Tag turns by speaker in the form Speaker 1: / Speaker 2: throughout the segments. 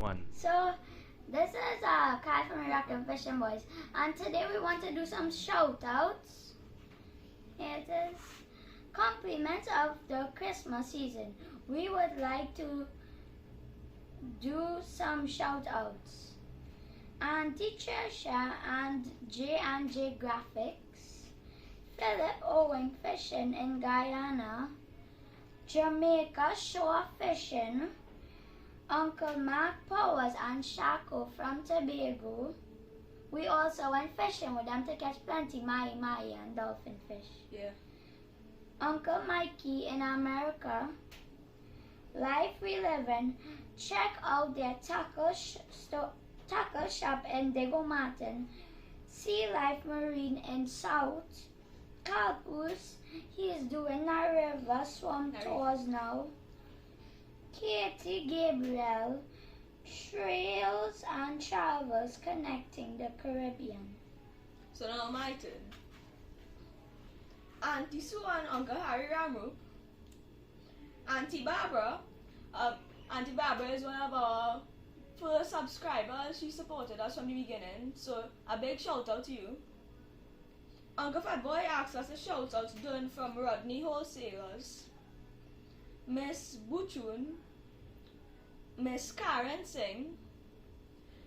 Speaker 1: one.
Speaker 2: So, this is Kai from Rockin' Fishing Boys, and today we want to do some shout-outs. Here it is. Compliments of the Christmas season. We would like to do some shout-outs. Auntie Trisha and J&J Graphics, Philip Owen Fishing in Guyana, Jamaica Shore Fishing, Uncle Mark Powers and Shaco from Tobago. We also went fishing with them to catch plenty mahi and dolphin fish.
Speaker 3: Yeah.
Speaker 2: Uncle Mikey in America. Life We Live In. Check out their tackle shop in Diego Martin. Sea Life Marine in South. Calpus, he's doing a river swim tours now. Katie Gabriel, Trails and Travels Connecting the Caribbean.
Speaker 3: So now my turn. Auntie Sue and Uncle Harry Ramu. Auntie Barbara. Auntie Barbara is one of our first subscribers. She supported us from the beginning. So a big shout out to you. Uncle Fatboy asked us a shout out done from Rodney Wholesalers. Miss Buchun, Miss Karen Singh,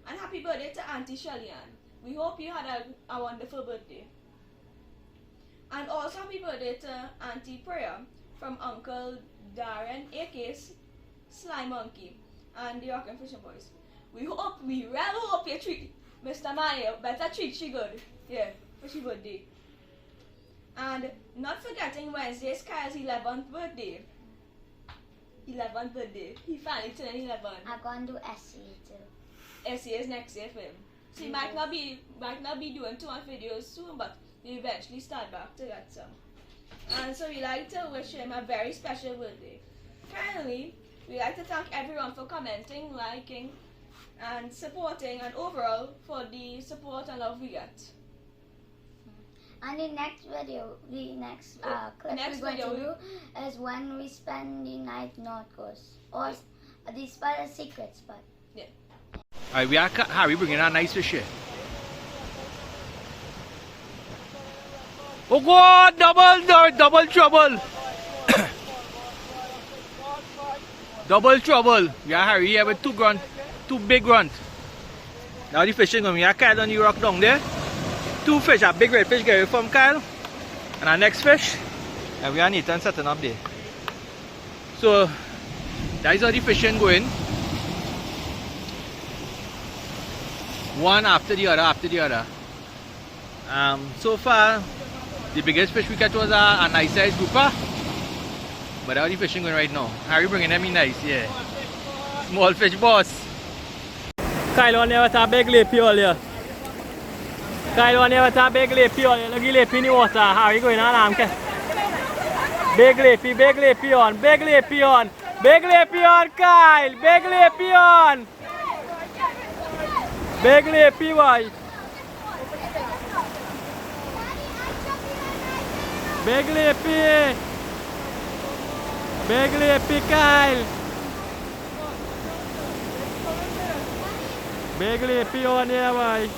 Speaker 3: and happy birthday to Auntie Shellyan. We hope you had a wonderful birthday. And also happy birthday to Auntie Priya from Uncle Darren, aka Sly Monkey, and the Rockin' Fishing Boys. We really hope you treat Mr. Mayo, better treat she good. Yeah, for she birthday. And not forgetting Wednesday's Kyle's 11th birthday. 11th birthday. He finally turned 11.
Speaker 2: I'm going to do SCA too.
Speaker 3: SCA is next year for him. So he might not be doing too much videos soon, but he'll eventually start back to get some. And so we like to wish him a very special birthday. Finally, we like to thank everyone for commenting, liking, and supporting, and overall for the support and love we get.
Speaker 2: And the next video, the next clip we're going to do is when we spend the night North Coast, or the spot, a secret spot.
Speaker 3: Yeah.
Speaker 1: Alright, we are Harry bringing our nice fish here. Oh God, double trouble. Double trouble. We are Harry here with two big runs. Now the fishing going, we are Kyle on the rock down there. Two fish, a big red fish get from Kyle, and our next fish, and we are Nathan setting up there. So that is how the fishing going. One after the other. So far, the biggest fish we catch was a nice size grouper. But how the fishing going right now? Harry bringing them in nice, yeah. Small fish boss. Kyle on there with a big lip here. Kyle on there with a big lip here. Look at the lip in the water. Harry going on arm. Big lip on. Big lip on, Kyle. Big lip on. Big lip boy. Big lippy. Big lippy Kyle. Big lippy on here boy.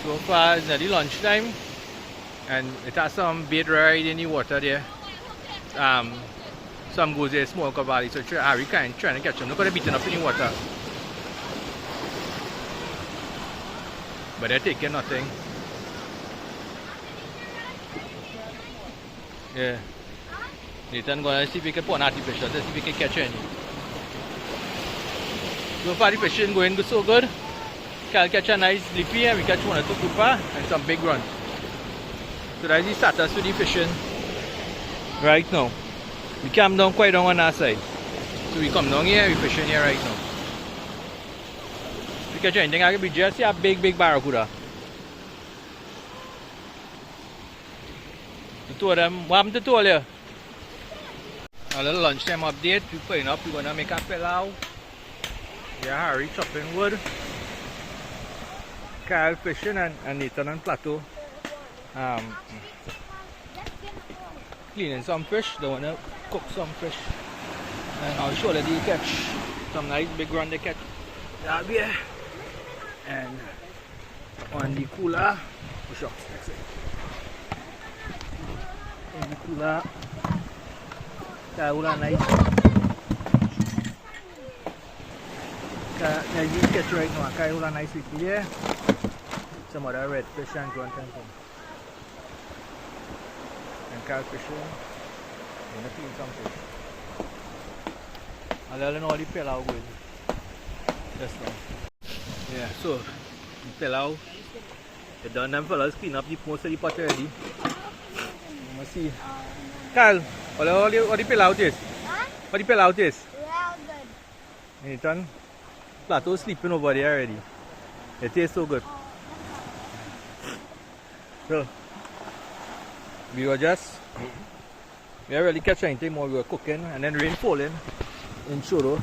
Speaker 1: So far it's nearly lunchtime and it has some bait right in the water there. Some goes there small valley, so Harry trying to catch them. Look at them beating up in the water. But they're taking nothing. Yeah. Nathan gonna see if we can put an artificial, see if we can catch any. So far the fishing going so good. Can catch a nice lippy and we catch one or two grouper and some big runs. So that's the status with the fishing right now. We come down quite down on our side. So we come down here, we fishing here right now. If we catch anything, I can be just a big barracuda. The two of them, what happened to two of you? A little lunchtime update, we're putting up, we're gonna make a pilau. Yeah, Harry chopping wood. Kyle fishing and Nathan on plateau. cleaning some fish. They want to cook some fish. And I'll show that they catch some nice big run they catch that here. And on the cooler, push up. That's it. In the cooler, that nice. As you catch right now, Kaiola nice with here. Some other red fish and grunt and some. And carp fishing. And clean some fish. I'll let you know the pelau going. Just now. Yeah, so the pelau. They done them fellas clean up the most of the pot already. You must see. Kyle, what the pelau taste?
Speaker 2: Huh?
Speaker 1: What the pelau taste?
Speaker 2: Well, good.
Speaker 1: Nathan, Plateau sleeping over there already. It tastes so good. So, we were really catching anything more. We were cooking and then rain falling in Choro.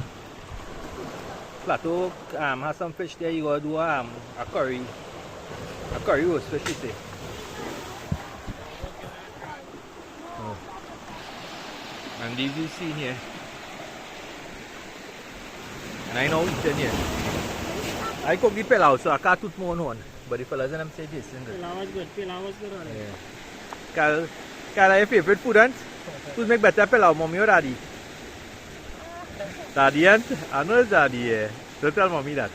Speaker 1: Plateau has some fish there. You gotta do a curry roast fish, you say. Oh. And these you see here. And I know eating here. I cook the pelau, so I can't put more on. But the fellas and them say this, isn't it?
Speaker 4: Pelau was good. Pelau was good already.
Speaker 1: Yeah. Kyle, your favorite food, and who's make better pelau, mommy or daddy? Daddy, and I know it's daddy. Yeah. Don't tell mommy that.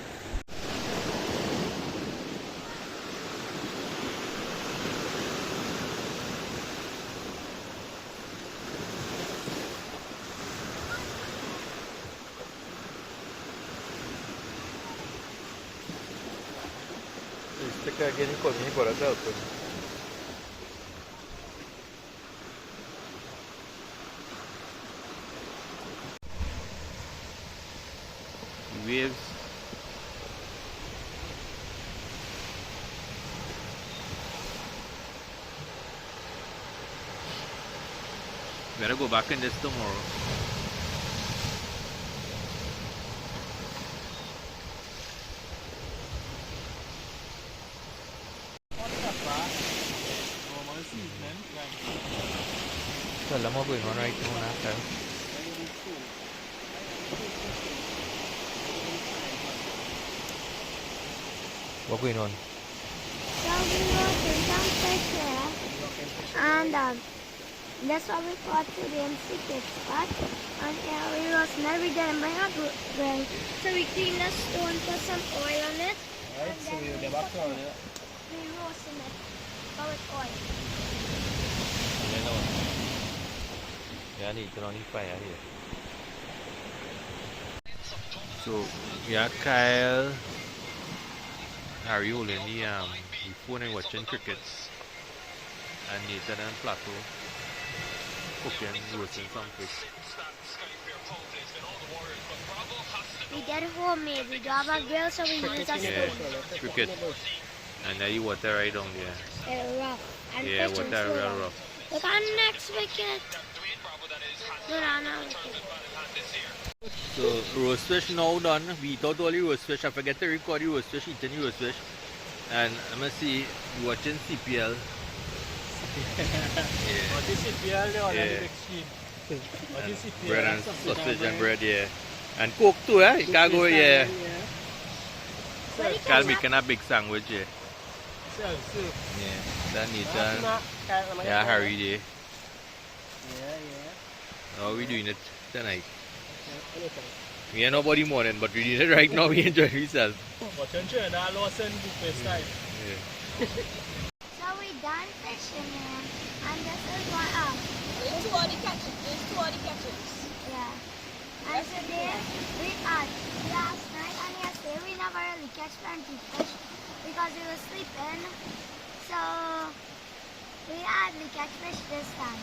Speaker 1: Stick again, you call me for a help. Waves. Better go back in this tomorrow. So, alam mo going on right now na tayo. What going on?
Speaker 2: So we were doing some fish there. And that's what we caught today in secret spot. And we roast and we didn't bring a grill. So we clean the stone, put some oil on it.
Speaker 4: Right, so we get back on it.
Speaker 2: We roasting it with oil.
Speaker 1: Yeah, I need to run the fire here. So, yeah, Kyle, Harry holding the phone and watching crickets, and Nathan and Plateau cooking, roasting some fish.
Speaker 2: We get homemade. We do have a grill, so we use a stone.
Speaker 1: Yeah, cricket. And then you water right down there.
Speaker 2: They're rough. And
Speaker 1: Yeah,
Speaker 2: fish
Speaker 1: water
Speaker 2: so
Speaker 1: real rough.
Speaker 2: Look on next wicket. No.
Speaker 1: So roast fish now done. We eat out all the roast fish. I forget to record the roast fish, eating the roast fish. And I'm gonna see watching CPL.
Speaker 4: What is CPL? They already
Speaker 1: Yeah.
Speaker 4: extreme. What is CPL?
Speaker 1: Bread and sausage and bread, yeah. And coke too, eh? You can't go, yeah. Can't make a big sandwich, yeah.
Speaker 4: Soup.
Speaker 1: Yeah. Then Nathan. Yeah, Harry there. How we doing it tonight? We are nobody morning, but we doing it right now. We enjoy ourselves.
Speaker 4: Yeah.
Speaker 2: So we done fishing here, and this is one up.
Speaker 3: There's two other catches.
Speaker 2: Yeah. And today we had last night and yesterday we never really catch plenty fish because we were sleeping. So we hardly catch fish this time.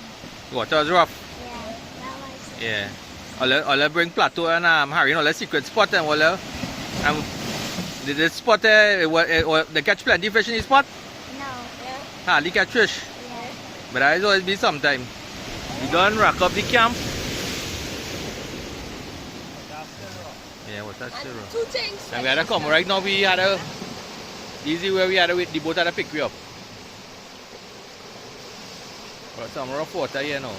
Speaker 1: Water was rough.
Speaker 2: Yeah, that was it.
Speaker 1: Yeah. I'll bring Plateau and Harry, no, let's secret spot and all. Did the spot they catch plenty fish in the spot?
Speaker 2: No.
Speaker 1: Hardly catch fish.
Speaker 2: Yeah.
Speaker 1: But that always be sometime. We done rack up the camp. Yeah, what's that still?
Speaker 3: Two things.
Speaker 1: And we had to come right now. We had a easy where we had to wait. The boat had to pick me up. Got some rough water here now.